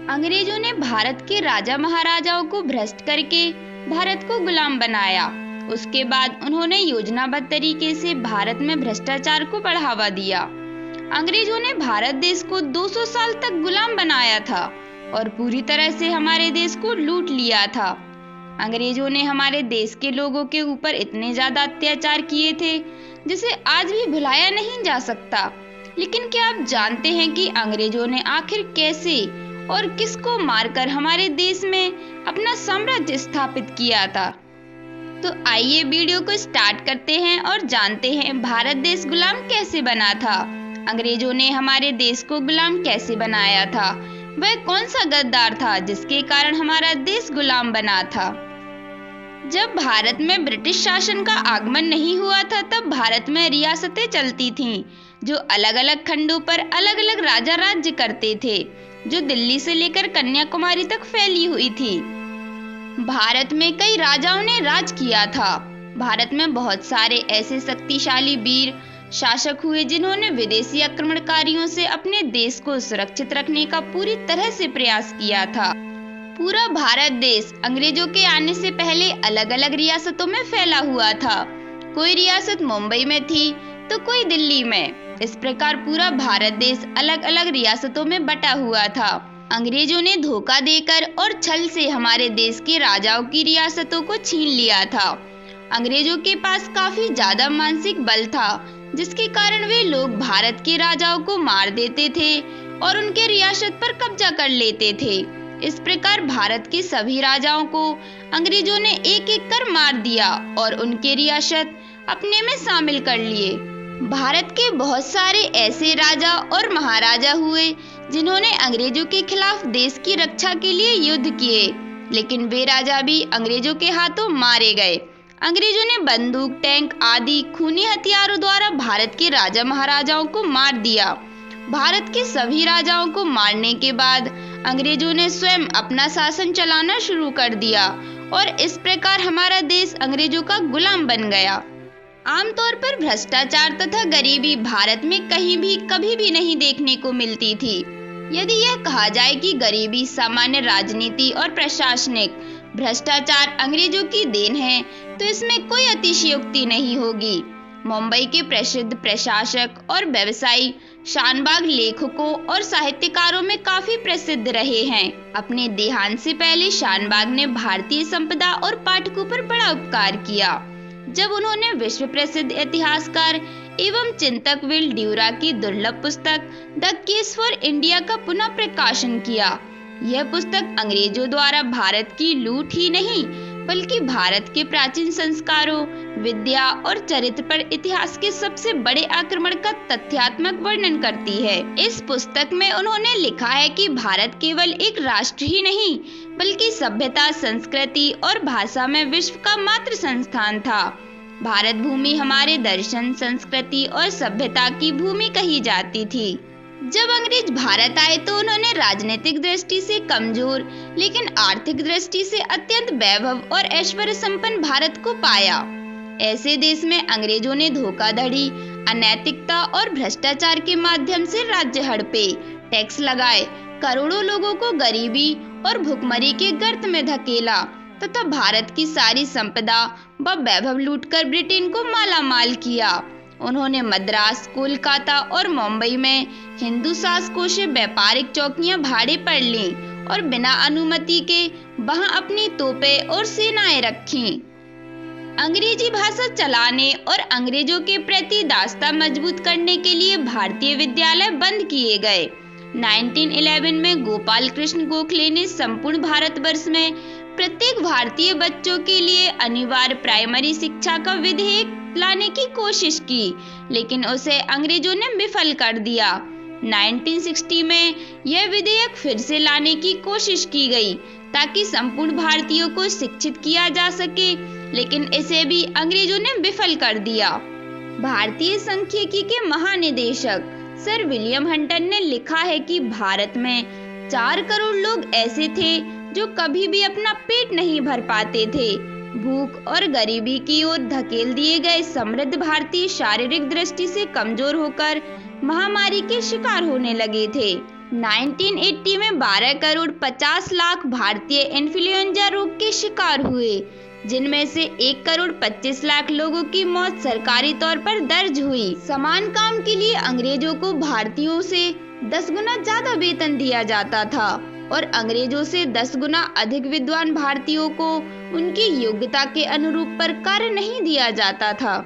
अंग्रेजों ने भारत के राजा महाराजाओं को भ्रष्ट करके भारत को गुलाम बनाया। उसके बाद उन्होंने योजनाबद्ध तरीके से भारत में भ्रष्टाचार को बढ़ावा दिया। अंग्रेजों ने भारत देश को 200 साल तक गुलाम बनाया था और पूरी तरह से हमारे देश को लूट लिया था। अंग्रेजों ने हमारे देश के लोगों के ऊपर इतने ज्यादा अत्याचार किए थे जिसे आज भी भुलाया नहीं जा सकता। लेकिन क्या आप जानते हैं कि अंग्रेजों ने आखिर कैसे और किसको मारकर हमारे देश में अपना साम्राज्य स्थापित किया था? तो आइए वीडियो को स्टार्ट करते हैं और जानते हैं भारत देश गुलाम कैसे बना था। अंग्रेजों ने हमारे देश को गुलाम कैसे बनाया था? वह कौन सा गद्दार था जिसके कारण हमारा देश गुलाम बना था? जब भारत में ब्रिटिश शासन का आगमन नहीं हुआ था तब भारत में रियासतें चलती थीं, जो अलग अलग खंडों पर अलग अलग राजा राज्य करते थे, जो दिल्ली से लेकर कन्याकुमारी तक फैली हुई थी। भारत में कई राजाओं ने राज किया था। भारत में बहुत सारे ऐसे शक्तिशाली वीर शासक हुए जिन्होंने विदेशी आक्रमणकारियों से अपने देश को सुरक्षित रखने का पूरी तरह से प्रयास किया था। पूरा भारत देश अंग्रेजों के आने से पहले अलग अलग रियासतों में फैला हुआ था। कोई रियासत मुंबई में थी तो कोई दिल्ली में। इस प्रकार पूरा भारत देश अलग अलग रियासतों में बटा हुआ था। अंग्रेजों ने धोखा देकर और छल से हमारे देश के राजाओं की रियासतों को छीन लिया था। अंग्रेजों के पास काफी ज्यादा मानसिक बल था, जिसके कारण वे लोग भारत के राजाओं को मार देते थे और उनके रियासत पर कब्जा कर लेते थे। इस प्रकार भारत के सभी राजाओं को अंग्रेजों ने एक एक कर मार दिया और उनके रियासत अपने में शामिल कर लिए। भारत के बहुत सारे ऐसे राजा और महाराजा हुए जिन्होंने अंग्रेजों के खिलाफ देश की रक्षा के लिए युद्ध किए, लेकिन वे राजा भी अंग्रेजों के हाथों मारे गए। अंग्रेजों ने बंदूक, टैंक आदि खूनी हथियारों द्वारा भारत के राजा महाराजाओं को मार दिया। भारत के सभी राजाओं को मारने के बाद अंग्रेजों ने स्वयं अपना शासन चलाना शुरू कर दिया और इस प्रकार हमारा देश अंग्रेजों का गुलाम बन गया। आमतौर पर भ्रष्टाचार तथा गरीबी भारत में कहीं भी कभी भी नहीं देखने को मिलती थी। यदि यह कहा जाए कि गरीबी, सामान्य राजनीति और प्रशासनिक भ्रष्टाचार अंग्रेजों की देन है, तो इसमें कोई अतिशयोक्ति नहीं होगी। मुंबई के प्रसिद्ध प्रशासक और व्यवसायी शानबाग लेखकों और साहित्यकारों में काफी प्रसिद्ध रहे हैं। अपने देहांत से पहले शानबाग ने भारतीय संपदा और पाठकों पर बड़ा उपकार किया जब उन्होंने विश्व प्रसिद्ध इतिहासकार एवं चिंतक विल ड्यूरा की दुर्लभ पुस्तक द केस फॉर इंडिया का पुनः प्रकाशन किया। यह पुस्तक अंग्रेजों द्वारा भारत की लूट ही नहीं बल्कि भारत के प्राचीन संस्कारों, विद्या और चरित्र पर इतिहास के सबसे बड़े आक्रमण का तथ्यात्मक वर्णन करती है। इस पुस्तक में उन्होंने लिखा है कि भारत केवल एक राष्ट्र ही नहीं बल्कि सभ्यता, संस्कृति और भाषा में विश्व का मात्र संस्थान था। भारत भूमि हमारे दर्शन, संस्कृति और सभ्यता की भूमि कही जाती थी। जब अंग्रेज भारत आए तो उन्होंने राजनीतिक दृष्टि से कमजोर लेकिन आर्थिक दृष्टि से अत्यंत वैभव और ऐश्वर्य संपन्न भारत को पाया। ऐसे देश में अंग्रेजों ने धोखाधड़ी, अनैतिकता और भ्रष्टाचार के माध्यम से राज्य हड़पे, टैक्स लगाए, करोड़ों लोगों को गरीबी और भुखमरी के गर्त में धकेला तथा भारत की सारी संपदा व वैभव लूटकर ब्रिटेन को मालामाल किया। उन्होंने मद्रास, कोलकाता और मुंबई में हिंदू शासकों से व्यापारिक चौकियां भाड़े पर लीं और बिना अनुमति के वहां अपनी तोपें और सेनाएं रखीं। अंग्रेजी भाषा चलाने और अंग्रेजों के प्रति दास्ता मजबूत करने के लिए भारतीय विद्यालय बंद किए गए। 1911 में गोपाल कृष्ण गोखले ने संपूर्ण भारतवर्ष में प्रत्येक भारतीय बच्चों के लिए अनिवार्य प्राइमरी शिक्षा का विधेयक लाने की कोशिश की, लेकिन उसे अंग्रेजों ने विफल कर दिया। 1960 में यह विधेयक फिर से लाने की कोशिश की गई ताकि संपूर्ण भारतीयों को शिक्षित किया जा सके, लेकिन इसे भी अंग्रेजों ने विफल कर दिया। भारतीय सांख्यिकी के महानिदेशक सर विलियम हंटर ने लिखा है कि भारत में 4 करोड़ लोग ऐसे थे जो कभी भी अपना पेट नहीं भर पाते थे। भूख और गरीबी की ओर धकेल दिए गए समृद्ध भारतीय शारीरिक दृष्टि से कमजोर होकर महामारी के शिकार होने लगे थे। 1980 में 12 करोड़ 50 लाख भारतीय इन्फ्लुएंजा रोग के शिकार हुए, जिनमें से 1 करोड़ 25 लाख लोगों की मौत सरकारी तौर पर दर्ज हुई। समान काम के लिए अंग्रेजों को भारतीयों से 10 गुना ज्यादा वेतन दिया जाता था और अंग्रेजों से 10 गुना अधिक विद्वान भारतीयों को उनकी योग्यता के अनुरूप पर कार्य नहीं दिया जाता था।